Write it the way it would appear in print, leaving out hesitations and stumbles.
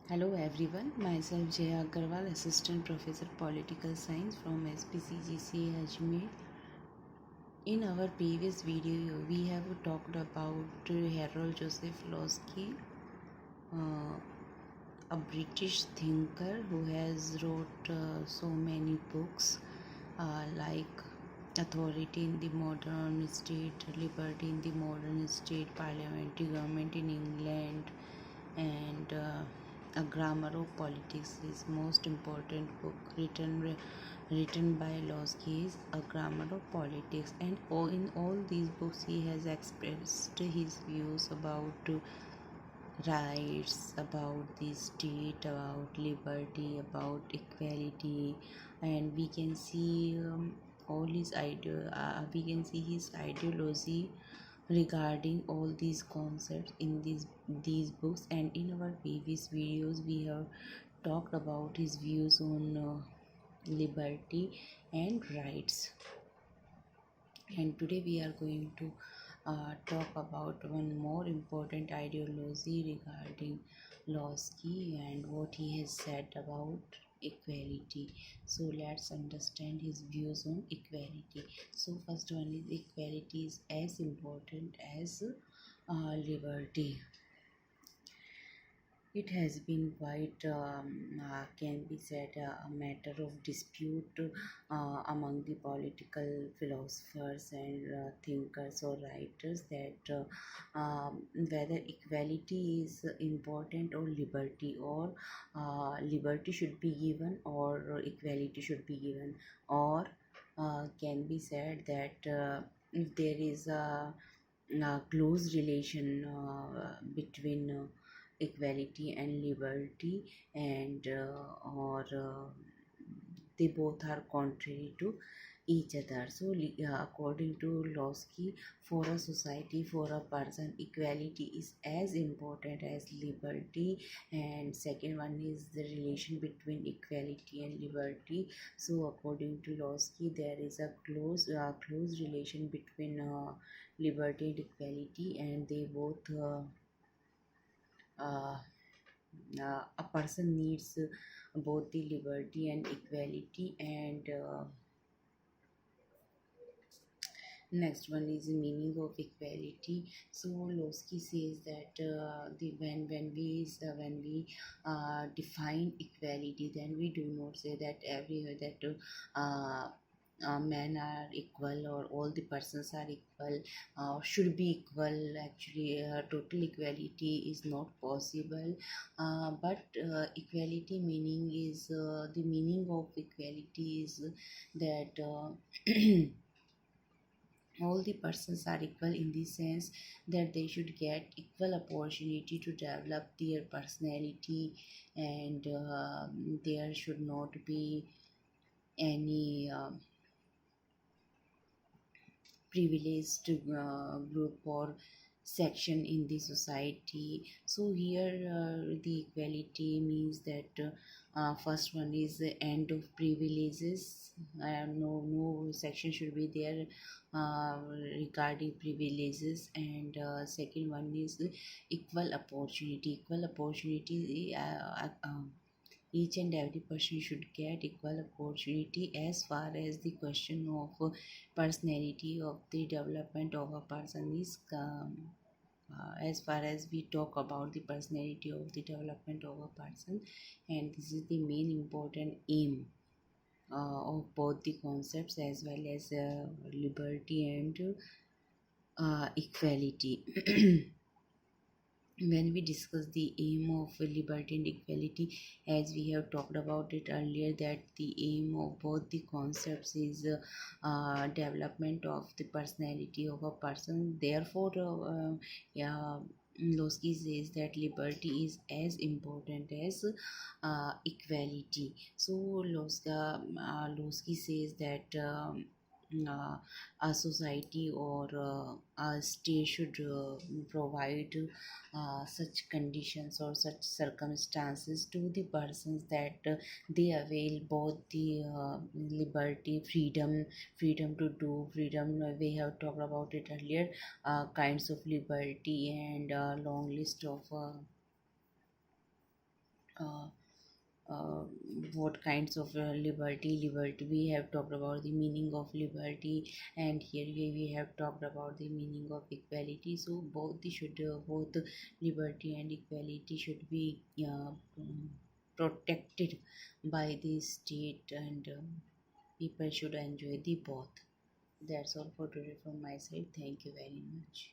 Hello everyone, myself Jaya Agarwal, Assistant Professor Political Science from SPCGCA Ajmer. In our previous video, we have talked about Harold Joseph Losky, uh, a British thinker who has wrote so many books like Authority in the Modern State, Liberty in the Modern State, Parliamentary Government in England, and A Grammar of Politics. His most important book written by Losky is A Grammar of Politics, and in all these books he has expressed his views about rights, about the state, about liberty, about equality, and we can see all his we can see his ideology regarding all these concepts in these books. And in our previous videos we have talked about his views on liberty and rights, and today we are going to talk about one more important ideology regarding Losky and what he has said about equality. So let's understand his views on equality. So first one is equality is as important as liberty. It has been quite, can be said, a matter of dispute among the political philosophers and thinkers or writers that whether equality is important or liberty should be given or equality should be given, or can be said that if there is a close relation between equality and liberty, and or they both are contrary to each other. So according to Losky, for a society, for a person, equality is as important as liberty. And second one is the relation between equality and liberty. So according to Losky, there is a close relation between liberty and equality, and they both uh, a person needs both the liberty and equality. And next one is the meaning of equality. So Losky says that the when we define equality, then we do not say that everywhere that men are equal or all the persons are equal, should be equal. Actually, total equality is not possible, but equality meaning is the meaning of equality is that all the persons are equal in the sense that they should get equal opportunity to develop their personality, and there should not be any privileged group or section in the society. So here the equality means that first one is the end of privileges. No section should be there regarding privileges. And second one is equal opportunity. Equal opportunity, each and every person should get equal opportunity as far as the question of personality of the development of a person is as far as we talk about the personality of the development of a person. And this is the main important aim of both the concepts as well as liberty and equality. When we discuss the aim of liberty and equality, as we have talked about it earlier, that the aim of both the concepts is development of the personality of a person. Therefore yeah, Losky says that liberty is as important as equality. So Losky says that uh, a society or a state should provide such conditions or such circumstances to the persons that they avail both the liberty, freedom to do, freedom, we have talked about it earlier, kinds of liberty, and long list of uh, uh, what kinds of liberty we have talked about the meaning of liberty, and here we have talked about the meaning of equality. So both liberty and equality should be protected by the state, and people should enjoy the both. That's all for today from my side. Thank you very much.